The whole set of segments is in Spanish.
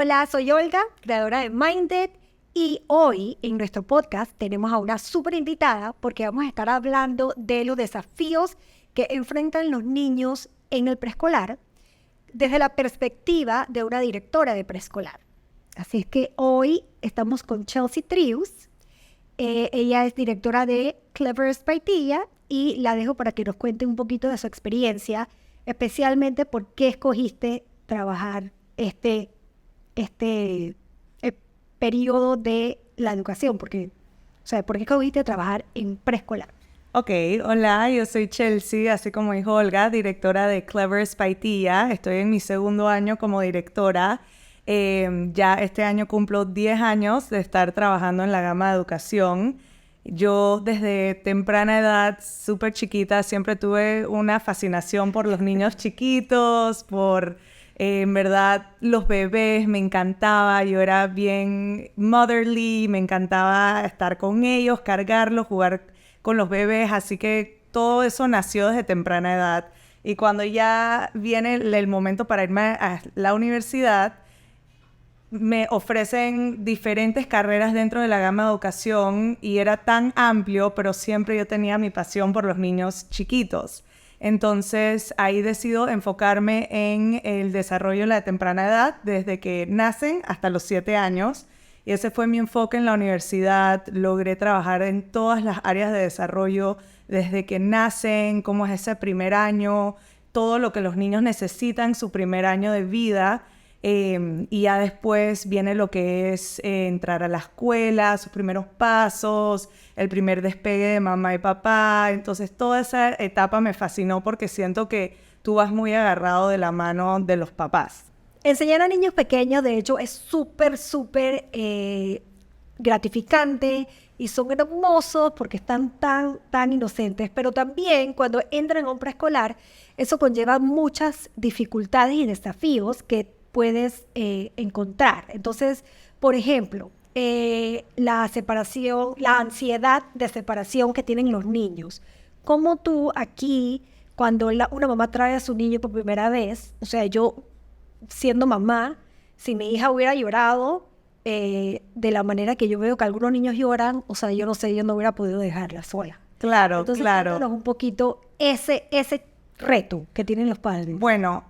Hola, soy Olga, creadora de Minded, y hoy en nuestro podcast tenemos a una súper invitada porque vamos a estar hablando de los desafíos que enfrentan los niños en el preescolar desde la perspectiva de una directora de preescolar. Así es que hoy estamos con Chelsea Trius. Ella es directora de Clever Paitilla y la dejo para que nos cuente un poquito de su experiencia, especialmente por qué escogiste trabajar este periodo de la educación, porque, ¿por qué escogiste trabajar en preescolar? Ok, hola, yo soy Chelsea, así como dijo Olga, directora de Clever Paitilla. Estoy en mi segundo año como directora. Ya este año cumplo 10 años de estar trabajando en la gama de educación. Yo desde temprana edad, súper chiquita, siempre tuve una fascinación por los niños chiquitos, por en verdad los bebés, me encantaba. Yo era bien motherly, me encantaba estar con ellos, cargarlos, jugar con los bebés, así que todo eso nació desde temprana edad. Y cuando ya viene el momento para irme a la universidad, me ofrecen diferentes carreras dentro de la gama de educación y era tan amplio, pero siempre yo tenía mi pasión por los niños chiquitos. Entonces ahí decido enfocarme en el desarrollo de la temprana edad, desde que nacen hasta los 7 años. Y ese fue mi enfoque en la universidad. Logré trabajar en todas las áreas de desarrollo, desde que nacen, cómo es ese primer año, todo lo que los niños necesitan su primer año de vida. Y ya después viene lo que es entrar a la escuela, sus primeros pasos, el primer despegue de mamá y papá. Entonces toda esa etapa me fascinó porque siento que tú vas muy agarrado de la mano de los papás. Enseñar a niños pequeños, de hecho, es súper gratificante y son hermosos porque están tan inocentes, pero también cuando entran a un preescolar, eso conlleva muchas dificultades y desafíos que puedes encontrar. Entonces, por ejemplo, la separación, la ansiedad de separación que tienen los niños. ¿Cómo tú aquí, cuando una mamá trae a su niño por primera vez, yo siendo mamá, si mi hija hubiera llorado de la manera que yo veo que algunos niños lloran, yo no sé, yo no hubiera podido dejarla sola. Claro, Entonces, claro. cuéntanos un poquito ese reto que tienen los padres. Bueno,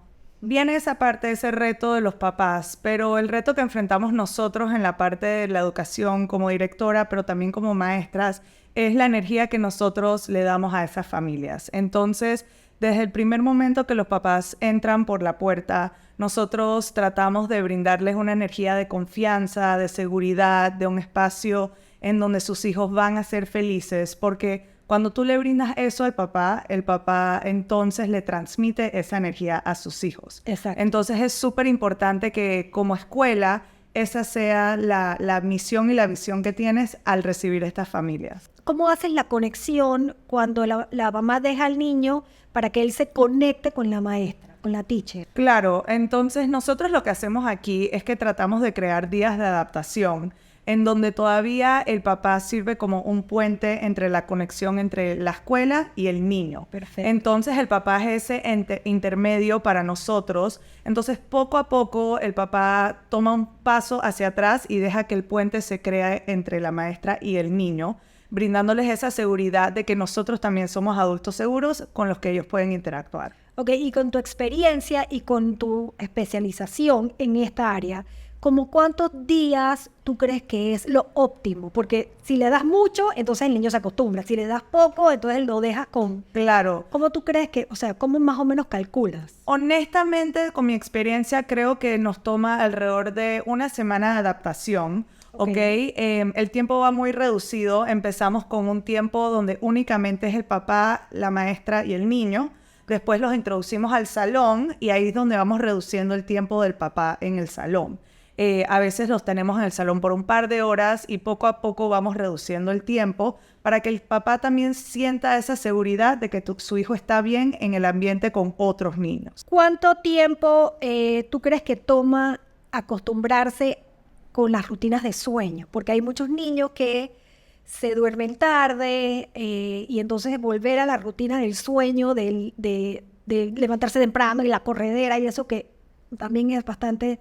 viene esa parte, ese reto de los papás, pero el reto que enfrentamos nosotros en la parte de la educación como directora, pero también como maestras, es la energía que nosotros le damos a esas familias. Entonces, desde el primer momento que los papás entran por la puerta, nosotros tratamos de brindarles una energía de confianza, de seguridad, de un espacio en donde sus hijos van a ser felices, porque cuando tú le brindas eso al papá, el papá entonces le transmite esa energía a sus hijos. Exacto. Entonces es súper importante que como escuela esa sea la misión y la visión que tienes al recibir estas familias. ¿Cómo haces la conexión cuando la mamá deja al niño para que él se conecte con la maestra, con la teacher? Claro, entonces nosotros lo que hacemos aquí es que tratamos de crear días de adaptación en donde todavía el papá sirve como un puente entre la conexión entre la escuela y el niño. Perfecto. Entonces el papá es ese intermedio para nosotros. Entonces poco a poco el papá toma un paso hacia atrás y deja que el puente se crea entre la maestra y el niño, brindándoles esa seguridad de que nosotros también somos adultos seguros con los que ellos pueden interactuar. Ok, y con tu experiencia y con tu especialización en esta área, ¿cómo cuántos días tú crees que es lo óptimo? Porque si le das mucho, entonces el niño se acostumbra. Si le das poco, entonces lo dejas con... Claro. ¿Cómo tú crees que, cómo más o menos calculas? Honestamente, con mi experiencia, creo que nos toma alrededor de una semana de adaptación. ¿Ok? El tiempo va muy reducido. Empezamos con un tiempo donde únicamente es el papá, la maestra y el niño. Después los introducimos al salón y ahí es donde vamos reduciendo el tiempo del papá en el salón. A veces los tenemos en el salón por un par de horas y poco a poco vamos reduciendo el tiempo para que el papá también sienta esa seguridad de que su hijo está bien en el ambiente con otros niños. ¿Cuánto tiempo tú crees que toma acostumbrarse con las rutinas de sueño? Porque hay muchos niños que se duermen tarde y entonces volver a la rutina del sueño, de levantarse temprano y la corredera y eso que también es bastante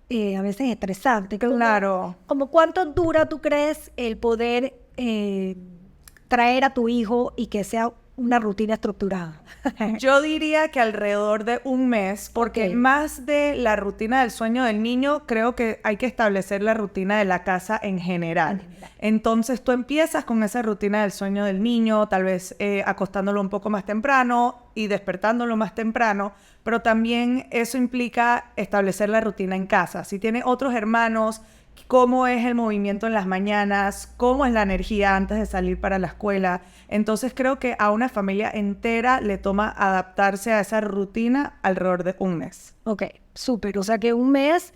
a veces estresante. Claro. ¿Como cuánto dura tú crees el poder traer a tu hijo y que sea una rutina estructurada? Yo diría que alrededor de un mes, porque Ok. más de la rutina del sueño del niño, creo que hay que establecer la rutina de la casa en general. Entonces tú empiezas con esa rutina del sueño del niño, tal vez acostándolo un poco más temprano y despertándolo más temprano, pero también eso implica establecer la rutina en casa. Si tiene otros hermanos, cómo es el movimiento en las mañanas, cómo es la energía antes de salir para la escuela. Entonces creo que a una familia entera le toma adaptarse a esa rutina alrededor de un mes. Ok, súper. O sea que un mes,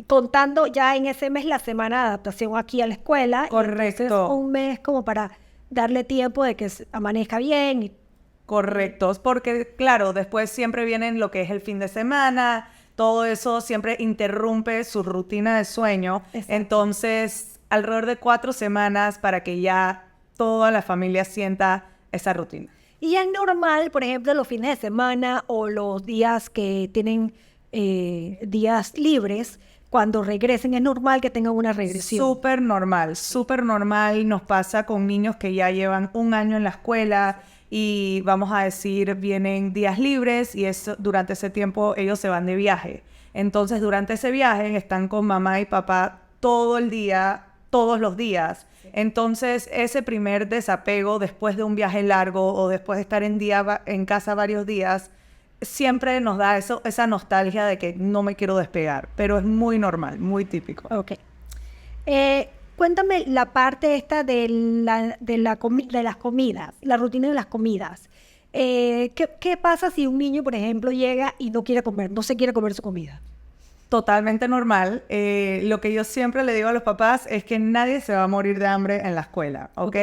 contando ya en ese mes la semana de adaptación aquí a la escuela. Correcto. Y entonces un mes como para darle tiempo de que amanezca bien. Correcto, porque claro, después siempre vienen lo que es el fin de semana, todo eso siempre interrumpe su rutina de sueño. Exacto. Entonces, alrededor de 4 semanas para que ya toda la familia sienta esa rutina. Y es normal, por ejemplo, los fines de semana o los días que tienen días libres, cuando regresen, es normal que tengan una regresión. Súper normal, súper normal. Nos pasa con niños que ya llevan un año en la escuela y vamos a decir, vienen días libres y durante ese tiempo ellos se van de viaje. Entonces, durante ese viaje están con mamá y papá todo el día, todos los días. Entonces, ese primer desapego después de un viaje largo o después de estar en casa varios días, siempre nos da esa nostalgia de que no me quiero despegar, pero es muy normal, muy típico. Ok. Cuéntame la parte esta de las comidas, la rutina de las comidas. ¿Qué pasa si un niño, por ejemplo, llega y no quiere comer, no se quiere comer su comida? Totalmente normal. Lo que yo siempre le digo a los papás es que nadie se va a morir de hambre en la escuela, ¿ok?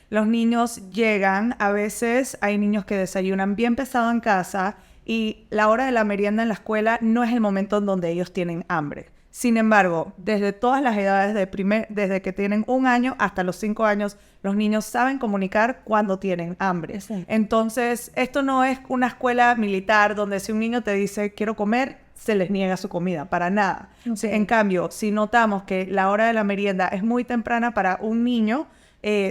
Los niños llegan, a veces hay niños que desayunan bien pesado en casa y la hora de la merienda en la escuela no es el momento en donde ellos tienen hambre. Sin embargo, desde todas las edades, desde que tienen 1 año hasta los 5 años, los niños saben comunicar cuando tienen hambre. Exacto. Entonces, esto no es una escuela militar donde si un niño te dice quiero comer, se les niega su comida, para nada. Okay. En cambio, si notamos que la hora de la merienda es muy temprana para un niño,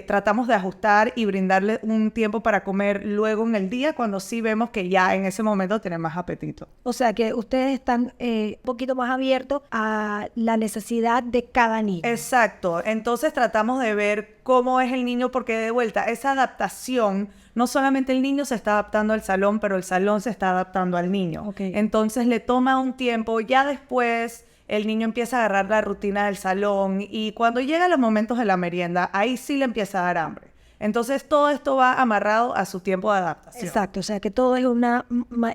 tratamos de ajustar y brindarle un tiempo para comer luego en el día cuando sí vemos que ya en ese momento tiene más apetito. O sea que ustedes están un poquito más abiertos a la necesidad de cada niño. Exacto. Entonces tratamos de ver cómo es el niño porque de vuelta, esa adaptación, no solamente el niño se está adaptando al salón, pero el salón se está adaptando al niño. Okay. Entonces le toma un tiempo, ya después el niño empieza a agarrar la rutina del salón y cuando llegan los momentos de la merienda, ahí sí le empieza a dar hambre. Entonces todo esto va amarrado a su tiempo de adaptación. Exacto, o sea que todo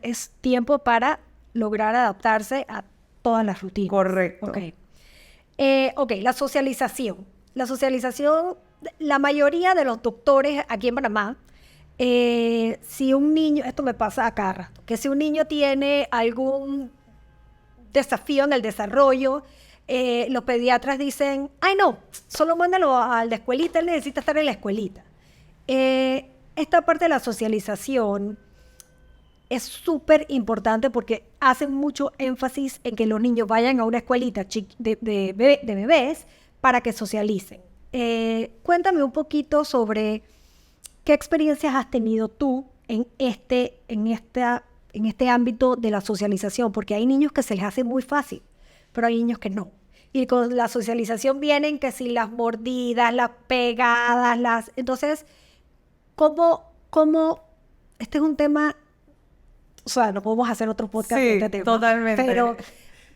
es tiempo para lograr adaptarse a todas las rutinas. Correcto. Ok, la socialización. La socialización, la mayoría de los doctores aquí en Panamá, si un niño, esto me pasa a cada rato, que si un niño tiene algún desafío en el desarrollo, los pediatras dicen, ay no, solo mándalo a la escuelita, él necesita estar en la escuelita. Esta parte de la socialización es súper importante porque hacen mucho énfasis en que los niños vayan a una escuelita de bebés para que socialicen. Cuéntame un poquito sobre qué experiencias has tenido tú en este ámbito de la socialización, porque hay niños que se les hace muy fácil, pero hay niños que no. Y con la socialización vienen que si las mordidas, las pegadas, Entonces, ¿cómo? Este es un tema, o sea, no podemos hacer otro podcast Sí, de este tema. Totalmente. Pero,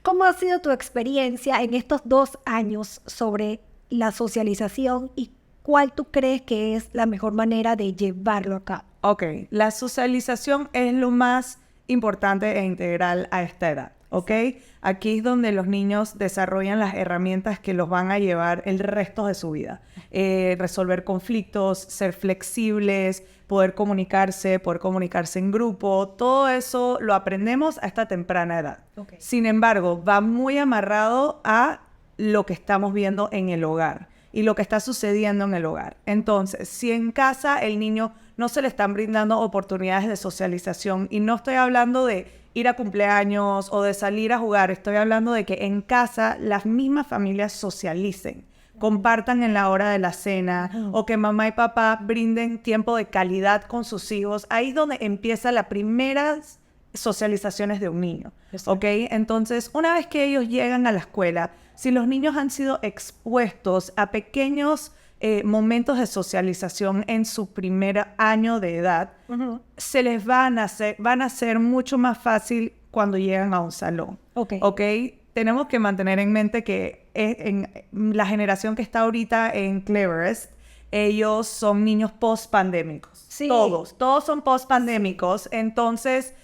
¿cómo ha sido tu experiencia en estos 2 años sobre la socialización y cuál tú crees que es la mejor manera de llevarlo a cabo? Ok, la socialización es lo más importante e integral a esta edad, ¿ok? Aquí es donde los niños desarrollan las herramientas que los van a llevar el resto de su vida. Resolver conflictos, ser flexibles, poder comunicarse en grupo, todo eso lo aprendemos a esta temprana edad. Okay. Sin embargo, va muy amarrado a lo que estamos viendo en el hogar y lo que está sucediendo en el hogar. Entonces, si en casa el niño no se le están brindando oportunidades de socialización, y no estoy hablando de ir a cumpleaños o de salir a jugar. Estoy hablando de que en casa las mismas familias socialicen, compartan en la hora de la cena o que mamá y papá brinden tiempo de calidad con sus hijos. Ahí es donde empieza las primeras socializaciones de un niño, ¿ok? Entonces, una vez que ellos llegan a la escuela, si los niños han sido expuestos a pequeños momentos de socialización en su primer año de edad, se les van a hacer mucho más fácil cuando llegan a un salón, ¿ok? Tenemos que mantener en mente que en la generación que está ahorita en Cleverest, ellos son niños post-pandémicos. Sí. Todos son post-pandémicos. Entonces,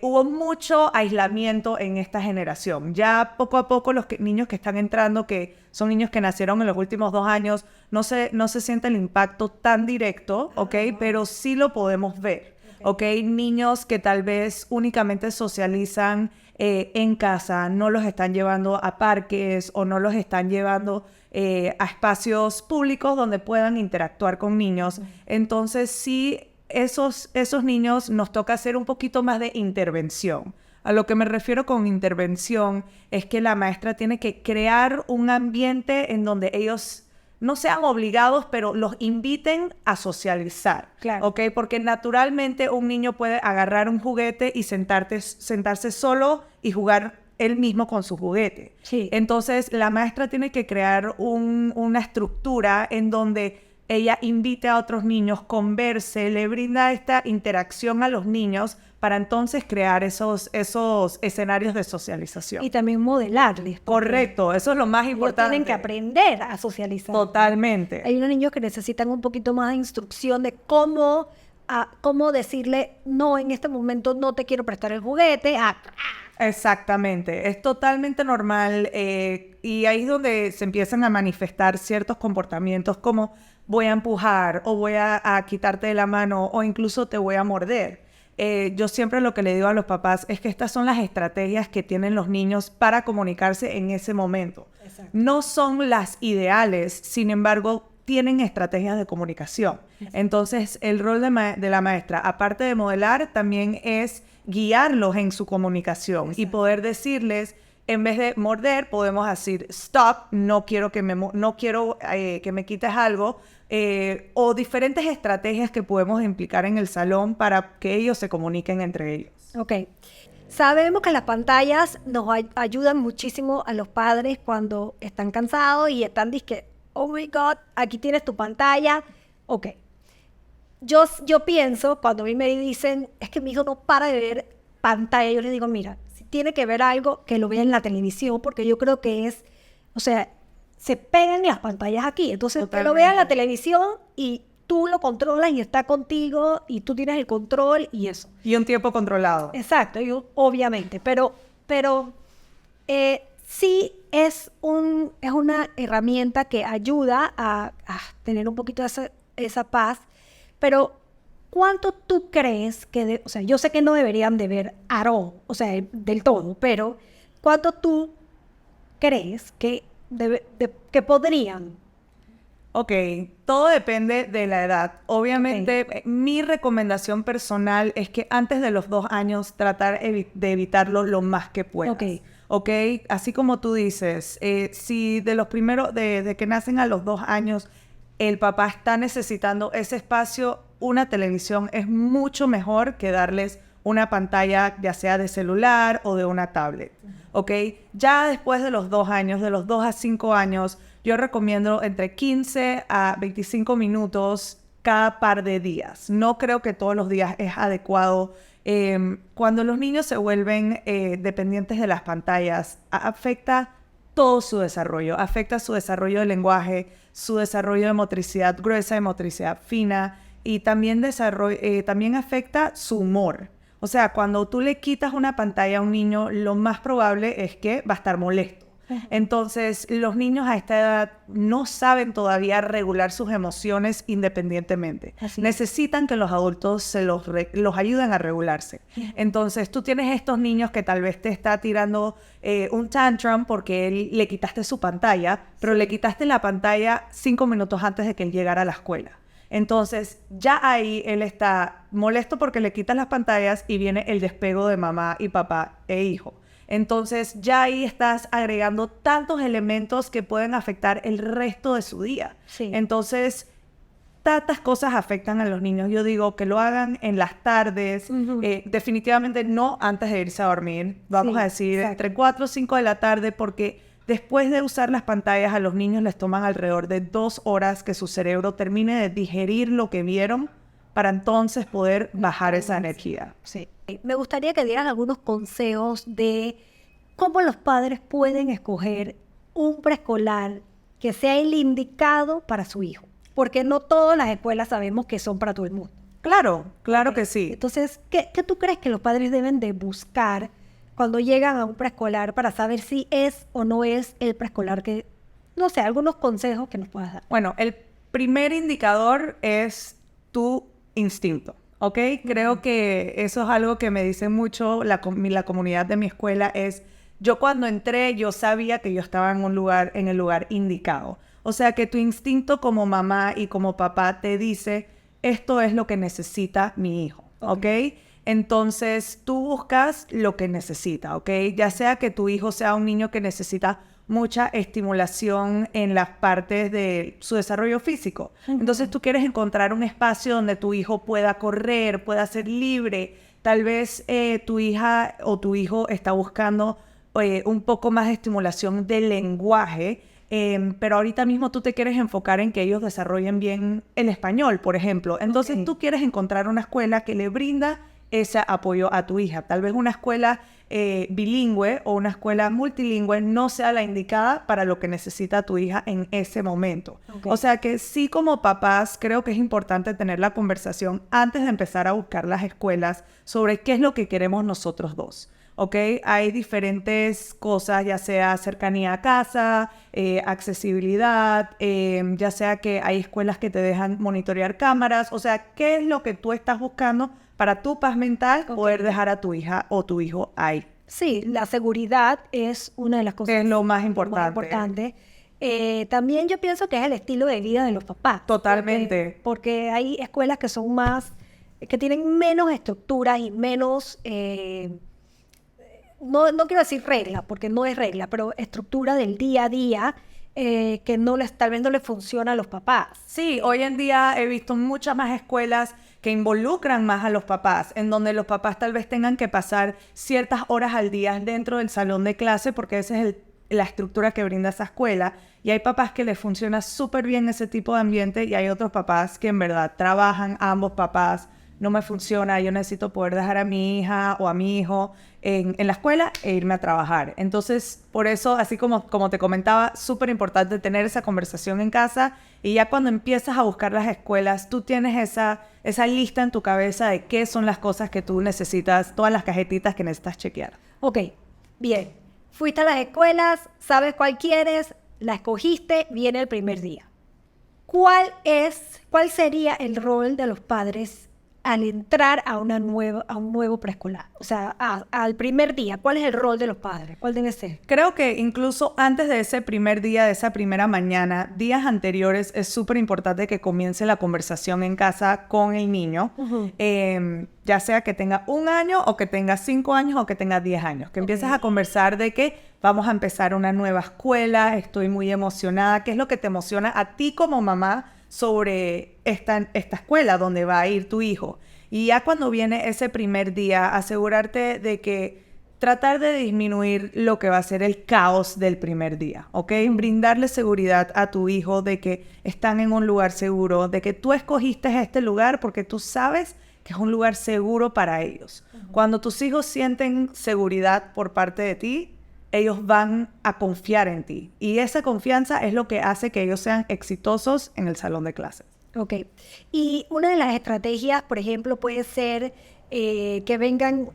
hubo mucho aislamiento en esta generación. Ya poco a poco los niños que están entrando, que son niños que nacieron en los últimos 2 años, no se siente el impacto tan directo, ¿ok? Pero sí lo podemos ver, ¿ok? Niños que tal vez únicamente socializan en casa, no los están llevando a parques o no los están llevando a espacios públicos donde puedan interactuar con niños. Entonces sí, esos niños nos toca hacer un poquito más de intervención. A lo que me refiero con intervención es que la maestra tiene que crear un ambiente en donde ellos no sean obligados, pero los inviten a socializar, Claro. ¿ok? Porque naturalmente un niño puede agarrar un juguete y sentarse solo y jugar él mismo con su juguete. Sí. Entonces, la maestra tiene que crear una estructura en donde ella invite a otros niños, converse, le brinda esta interacción a los niños para entonces crear esos escenarios de socialización. Y también modelarles. Correcto, eso es lo más Ellos importante. tienen que aprender a socializar. Totalmente. Hay unos niños que necesitan un poquito más de instrucción de cómo decirle, no, en este momento no te quiero prestar el juguete. Exactamente, es totalmente normal y ahí es donde se empiezan a manifestar ciertos comportamientos como voy a empujar o voy a quitarte de la mano o incluso te voy a morder. Yo siempre lo que le digo a los papás es que estas son las estrategias que tienen los niños para comunicarse en ese momento. Exacto. No son las ideales, sin embargo, tienen estrategias de comunicación. Entonces, el rol de la maestra, aparte de modelar, también es guiarlos en su comunicación. Exacto. Y poder decirles, en vez de morder, podemos decir, stop, no quiero que me quites algo, o diferentes estrategias que podemos implicar en el salón para que ellos se comuniquen entre ellos. Ok. Sabemos que las pantallas nos ayudan muchísimo a los padres cuando están cansados y están dizque, oh my God, aquí tienes tu pantalla. Ok. Yo pienso, cuando a mí me dicen, es que mi hijo no para de ver pantalla, yo les digo, mira, si tiene que ver algo, que lo vea en la televisión, porque yo creo que es, o sea, se pegan las pantallas aquí. Entonces, que lo vea en la televisión y tú lo controlas y está contigo y tú tienes el control y eso. Y un tiempo controlado. Exacto, obviamente, pero sí es una herramienta que ayuda a tener un poquito de esa paz, pero ¿cuánto tú crees que, o sea, yo sé que no deberían de ver Aarón, o sea, del todo, pero ¿cuánto tú crees que podrían? Ok, todo depende de la edad. Obviamente, mi recomendación personal es que antes de los 2 años tratar de evitarlo lo más que puedas. Ok, así como tú dices, si desde que nacen a los 2 años, el papá está necesitando ese espacio, una televisión es mucho mejor que darles una pantalla, ya sea de celular o de una tablet. ¿Ok? Ya después de los 2 años, de los 2 a 5 años, yo recomiendo entre 15 a 25 minutos cada par de días. No creo que todos los días es adecuado. Cuando los niños se vuelven dependientes de las pantallas, afecta todo su desarrollo. Afecta su desarrollo de lenguaje, su desarrollo de motricidad gruesa, de motricidad fina, y también afecta su humor. O sea, cuando tú le quitas una pantalla a un niño, lo más probable es que va a estar molesto. Entonces, los niños a esta edad no saben todavía regular sus emociones independientemente. Necesitan que los adultos los ayuden a regularse. Entonces, tú tienes estos niños que tal vez te está tirando un tantrum porque le quitaste su pantalla, pero le quitaste la pantalla 5 minutos antes de que él llegara a la escuela. Entonces, ya ahí él está molesto porque le quitan las pantallas y viene el despego de mamá y papá e hijo. Entonces, ya ahí estás agregando tantos elementos que pueden afectar el resto de su día. Sí. Entonces, tantas cosas afectan a los niños. Yo digo que lo hagan en las tardes, definitivamente no antes de irse a dormir. Vamos a decir entre 4 o 5 de la tarde, porque después de usar las pantallas a los niños les toman alrededor de 2 horas que su cerebro termine de digerir lo que vieron para entonces poder bajar esa energía. Sí. Me gustaría que dieran algunos consejos de cómo los padres pueden escoger un preescolar que sea el indicado para su hijo. Porque no todas las escuelas sabemos que son para todo el mundo. Claro que sí. Entonces, ¿qué tú crees que los padres deben de buscar cuando llegan a un preescolar para saber si es o no es el preescolar que, no sé, algunos consejos que nos puedas dar? Bueno, el primer indicador es tu instinto, ¿ok? Creo que eso es algo que me dice mucho la comunidad de mi escuela, es yo cuando entré yo sabía que yo estaba en el lugar indicado. O sea que tu instinto como mamá y como papá te dice, esto es lo que necesita mi hijo, ¿ok? Entonces tú buscas lo que necesita, ¿ok? Ya sea que tu hijo sea un niño que necesita mucha estimulación en las partes de su desarrollo físico. Entonces tú quieres encontrar un espacio donde tu hijo pueda correr, pueda ser libre. Tal vez tu hija o tu hijo está buscando un poco más de estimulación del lenguaje, pero ahorita mismo tú te quieres enfocar en que ellos desarrollen bien el español, por ejemplo. Entonces tú quieres encontrar una escuela que le brinda ese apoyo a tu hija. Tal vez una escuela bilingüe o una escuela multilingüe no sea la indicada para lo que necesita tu hija en ese momento. O sea que sí, como papás, creo que es importante tener la conversación antes de empezar a buscar las escuelas sobre qué es lo que queremos nosotros dos. ¿Ok? Hay diferentes cosas, ya sea cercanía a casa, accesibilidad, ya sea que hay escuelas que te dejan monitorear cámaras. O sea, ¿qué es lo que tú estás buscando para tu paz mental poder dejar a tu hija o tu hijo ahí? Sí, la seguridad es una de las cosas Es lo más importante. También yo pienso que es el estilo de vida de los papás. Totalmente. Porque hay escuelas que son más, que tienen menos estructuras y menos... no quiero decir regla, porque no es regla, pero estructura del día a día que tal vez no les funciona a los papás. Sí, hoy en día he visto muchas más escuelas que involucran más a los papás, en donde los papás tal vez tengan que pasar ciertas horas al día dentro del salón de clase, porque esa es la estructura que brinda esa escuela. Y hay papás que les funciona súper bien ese tipo de ambiente y hay otros papás que en verdad trabajan, ambos papás, no me funciona, yo necesito poder dejar a mi hija o a mi hijo en la escuela e irme a trabajar. Entonces, por eso, así como te comentaba, súper importante tener esa conversación en casa y ya cuando empiezas a buscar las escuelas, tú tienes esa lista en tu cabeza de qué son las cosas que tú necesitas, todas las cajetitas que necesitas chequear. Ok, bien. Fuiste a las escuelas, sabes cuál quieres, la escogiste, viene el primer día. ¿Cuál sería el rol de los padres al entrar a un nuevo preescolar? O sea, al primer día, ¿cuál es el rol de los padres? ¿Cuál debe ser? Creo que incluso antes de ese primer día, de esa primera mañana, días anteriores, es súper importante que comience la conversación en casa con el niño, ya sea que tenga 1 año o que tenga 5 años o que tenga 10 años, que empieces a conversar de que vamos a empezar una nueva escuela, estoy muy emocionada, ¿qué es lo que te emociona a ti como mamá sobre esta escuela donde va a ir tu hijo? Y ya cuando viene ese primer día, asegurarte de que tratar de disminuir lo que va a ser el caos del primer día, ¿ok? Brindarle seguridad a tu hijo de que están en un lugar seguro, de que tú escogiste este lugar porque tú sabes que es un lugar seguro para ellos. Cuando tus hijos sienten seguridad por parte de ti, ellos van a confiar en ti. Y esa confianza es lo que hace que ellos sean exitosos en el salón de clases. Ok. Y una de las estrategias, por ejemplo, puede ser que vengan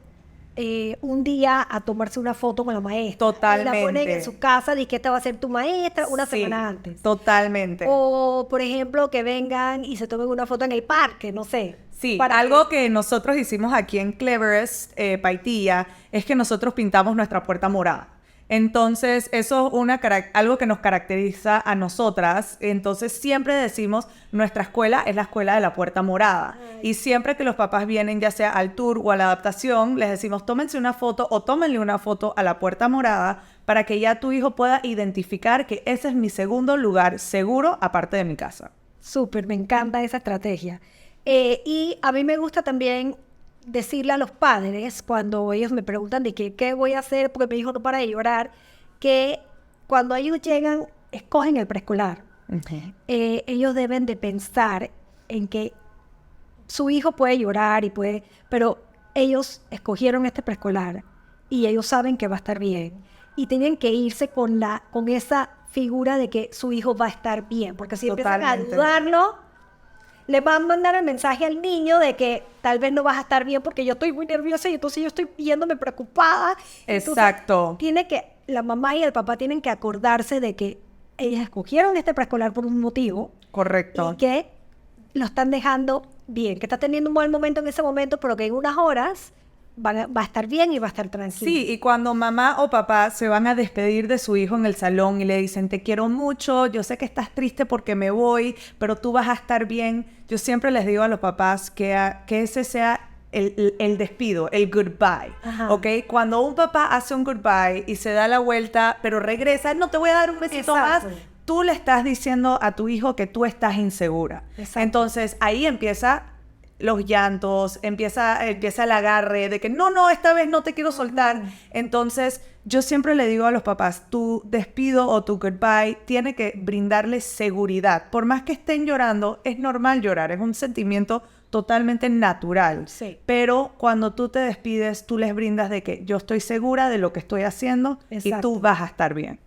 un día a tomarse una foto con la maestra. Totalmente. La ponen en su casa, y que esta va a ser tu maestra una semana antes. Totalmente. O, por ejemplo, que vengan y se tomen una foto en el parque, no sé. Sí, algo que nosotros hicimos aquí en Cleverest, Paitilla, es que nosotros pintamos nuestra puerta morada. Entonces, eso es algo que nos caracteriza a nosotras. Entonces, siempre decimos, nuestra escuela es la escuela de la puerta morada. Y siempre que los papás vienen, ya sea al tour o a la adaptación, les decimos, tómense una foto o tómenle una foto a la puerta morada para que ya tu hijo pueda identificar que ese es mi segundo lugar seguro aparte de mi casa. Súper, me encanta esa estrategia. Y a mí me gusta también decirle a los padres, cuando ellos me preguntan de qué voy a hacer porque mi hijo no para de llorar, que cuando ellos llegan, escogen el preescolar. Ellos deben de pensar en que su hijo puede llorar pero ellos escogieron este preescolar y ellos saben que va a estar bien. Y tienen que irse con esa figura de que su hijo va a estar bien, porque si empiezan a dudarlo, le van a mandar el mensaje al niño de que tal vez no vas a estar bien porque yo estoy muy nerviosa y entonces yo estoy viéndome preocupada. Exacto. La mamá y el papá tienen que acordarse de que ellas escogieron este preescolar por un motivo. Correcto. Y que lo están dejando bien, que está teniendo un buen momento en ese momento, pero que en unas horas va a estar bien y va a estar tranquilo. Sí, y cuando mamá o papá se van a despedir de su hijo en el salón y le dicen, te quiero mucho, yo sé que estás triste porque me voy, pero tú vas a estar bien. Yo siempre les digo a los papás que ese sea el despido, el goodbye, ¿ok? Cuando un papá hace un goodbye y se da la vuelta, pero regresa, no te voy a dar un besito más, tú le estás diciendo a tu hijo que tú estás insegura. Exacto. Entonces, ahí empieza los llantos, empieza el agarre de que no, esta vez no te quiero soltar. Entonces, yo siempre le digo a los papás, tu despido o tu goodbye tiene que brindarles seguridad. Por más que estén llorando, es normal llorar, es un sentimiento totalmente natural. Sí. Pero cuando tú te despides, tú les brindas de que yo estoy segura de lo que estoy haciendo. Exacto. Y tú vas a estar bien.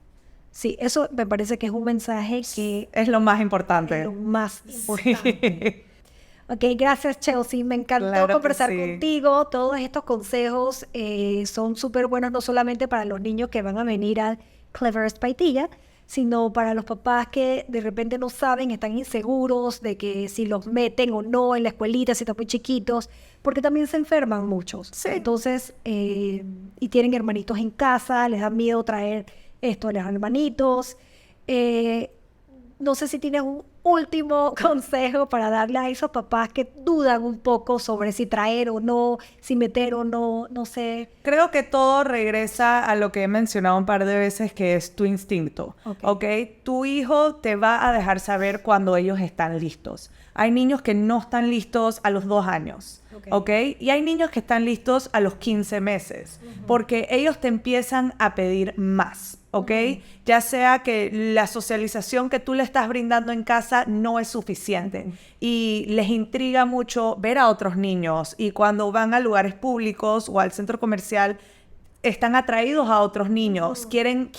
Sí, eso me parece que es un mensaje que es lo más importante. Es lo más importante. Sí. Ok, gracias Chelsea, me encantó conversar contigo. Todos estos consejos son súper buenos, no solamente para los niños que van a venir a Cleverest Paitilla, sino para los papás que de repente no saben, están inseguros de que si los meten o no en la escuelita, si están muy chiquitos, porque también se enferman muchos. Sí. Entonces, y tienen hermanitos en casa, les da miedo traer esto a los hermanitos. No sé si tienes un último consejo para darle a esos papás que dudan un poco sobre si traer o no, si meter o no, no sé. Creo que todo regresa a lo que he mencionado un par de veces, que es tu instinto. ¿Okay? Tu hijo te va a dejar saber cuando ellos están listos. Hay niños que no están listos a los 2 años. ¿Ok? Y hay niños que están listos a los 15 meses, porque ellos te empiezan a pedir más, ¿ok? Ya sea que la socialización que tú le estás brindando en casa no es suficiente y les intriga mucho ver a otros niños, y cuando van a lugares públicos o al centro comercial están atraídos a otros niños, quieren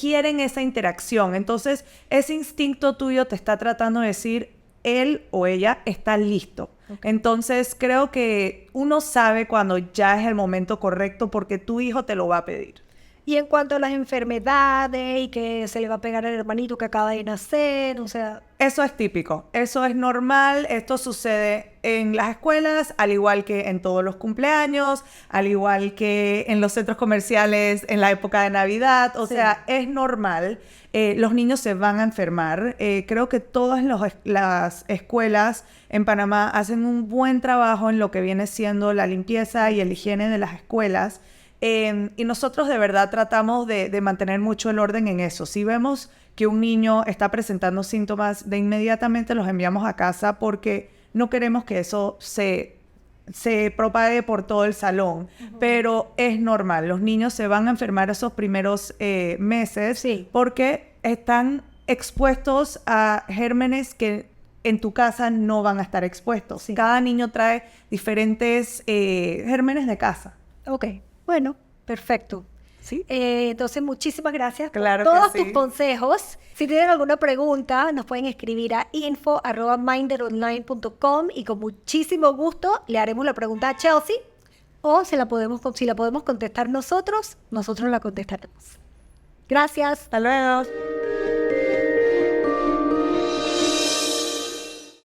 esa interacción. Entonces ese instinto tuyo te está tratando de decir, él o ella está listo. Entonces creo que uno sabe cuando ya es el momento correcto porque tu hijo te lo va a pedir. Y en cuanto a las enfermedades y que se le va a pegar al hermanito que acaba de nacer, o sea... Eso es típico, eso es normal, esto sucede en las escuelas, al igual que en todos los cumpleaños, al igual que en los centros comerciales en la época de Navidad, o sea, es normal. Los niños se van a enfermar. Creo que todas las escuelas en Panamá hacen un buen trabajo en lo que viene siendo la limpieza y el higiene de las escuelas. Y nosotros de verdad tratamos de mantener mucho el orden en eso. Si vemos que un niño está presentando síntomas, de inmediatamente los enviamos a casa porque no queremos que eso se propague por todo el salón. Pero es normal, los niños se van a enfermar esos primeros meses porque están expuestos a gérmenes que en tu casa no van a estar expuestos. Cada niño trae diferentes gérmenes de casa. Ok. Bueno, perfecto. ¿Sí? Entonces, muchísimas gracias por claro todos tus consejos. Si tienen alguna pregunta, nos pueden escribir a info@minderonline.com y con muchísimo gusto le haremos la pregunta a Chelsea, o si la podemos contestar nosotros la contestaremos. Gracias. Hasta luego.